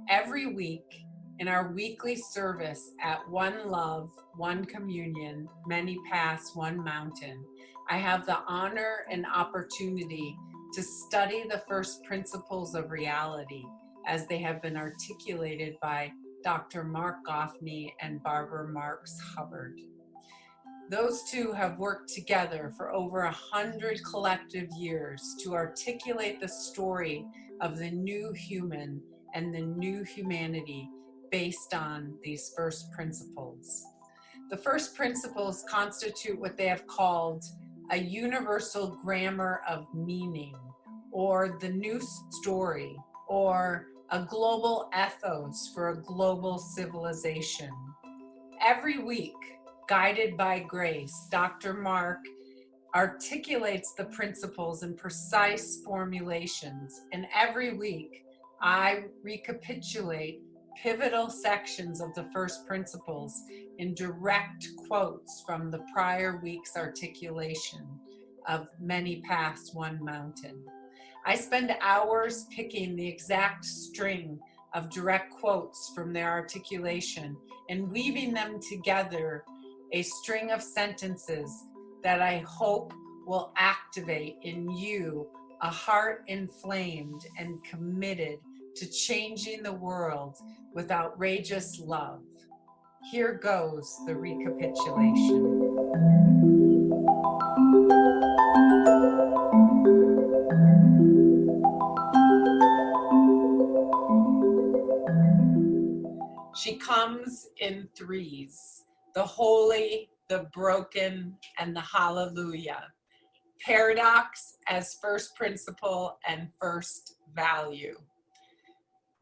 Every week in our weekly service at One Love, One Communion, Many Paths, One Mountain, I have the honor and opportunity to study the first principles of reality as they have been articulated by Dr. Marc Gafni and Barbara Marx Hubbard. Those two have worked together for over 100 collective years to articulate the story of the new human and the new humanity based on these first principles. The first principles constitute what they have called a universal grammar of meaning, or the new story, or a global ethos for a global civilization. Every week, guided by grace, Dr. Marc articulates the principles in precise formulations, and every week I recapitulate pivotal sections of the first principles in direct quotes from the prior week's articulation of Many Paths, One Mountain. I spend hours picking the exact string of direct quotes from their articulation and weaving them together, a string of sentences that I hope will activate in you a heart inflamed and committed to changing the world with outrageous love. Here goes the recapitulation. She comes in threes, the holy, the broken, and the hallelujah. Paradox as first principle and first value.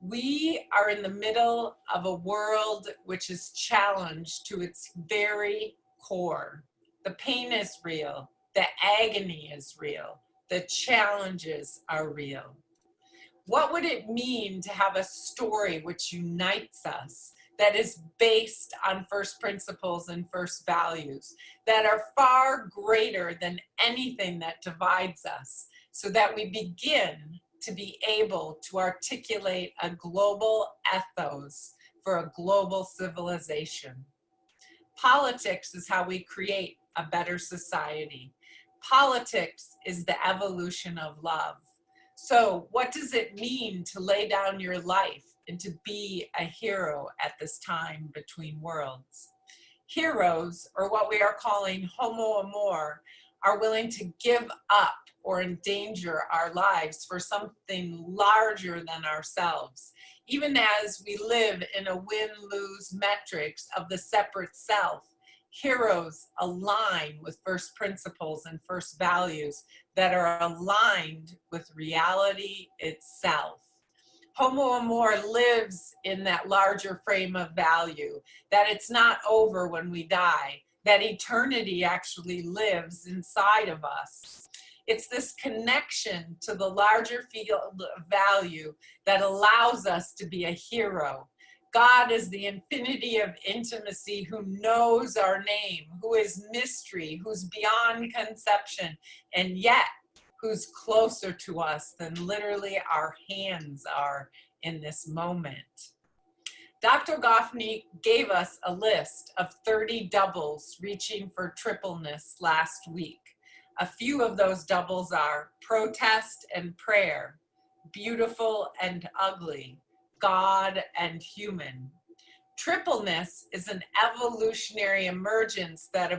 We are in the middle of a world which is challenged to its very core. The pain is real, the agony is real, the challenges are real. What would it mean to have a story which unites us, that is based on first principles and first values, that are far greater than anything that divides us, so that we begin to be able to articulate a global ethos for a global civilization? Politics is how we create a better society. Politics is the evolution of love. So what does it mean to lay down your life and to be a hero at this time between worlds? Heroes, or what we are calling homo amor, are willing to give up or endanger our lives for something larger than ourselves, even as we live in a win-lose metrics of the separate self. Heroes align with first principles and first values that are aligned with reality itself. Homo amor lives in that larger frame of value, that it's not over when we die, that eternity actually lives inside of us. It's this connection to the larger field of value that allows us to be a hero. God is the infinity of intimacy, who knows our name, who is mystery, who's beyond conception, and yet who's closer to us than literally our hands are in this moment. Dr. Gafni gave us a list of 30 doubles reaching for tripleness last week. A few of those doubles are protest and prayer, beautiful and ugly, God and human. Tripleness is an evolutionary emergence that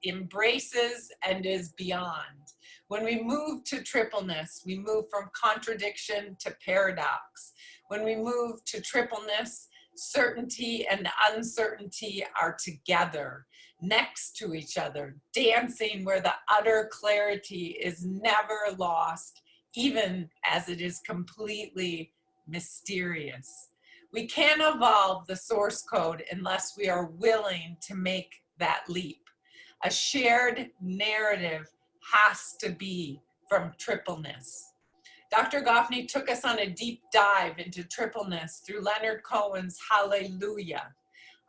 embraces and is beyond. When we move to tripleness, we move from contradiction to paradox. When we move to tripleness, certainty and uncertainty are together, next to each other, dancing where the utter clarity is never lost, even as it is completely mysterious. We can't evolve the source code unless we are willing to make that leap. A shared narrative has to be from tripleness. Dr. Gafni took us on a deep dive into tripleness through Leonard Cohen's Hallelujah.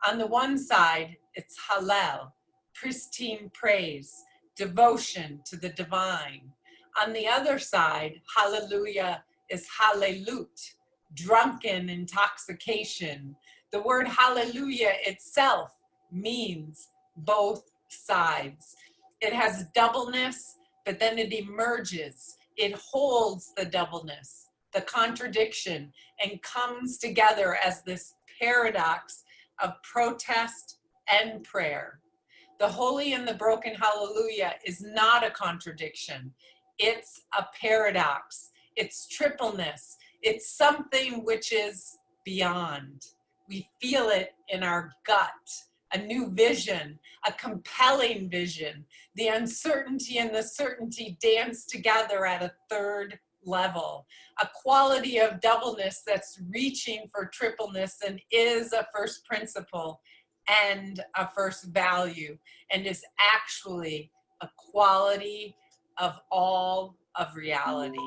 On the one side, it's Hallel, pristine praise, devotion to the divine. On the other side, Hallelujah is Hallelut, drunken intoxication. The word Hallelujah itself means both sides. It has doubleness, but then it emerges. It holds the doubleness, the contradiction, and comes together as this paradox of protest and prayer. The holy and the broken hallelujah is not a contradiction. It's a paradox. It's tripleness. It's something which is beyond. We feel it in our gut, a new vision, a compelling vision. The uncertainty and the certainty dance together at a third level, a quality of doubleness that's reaching for tripleness and is a first principle and a first value, and is actually a quality of all of reality.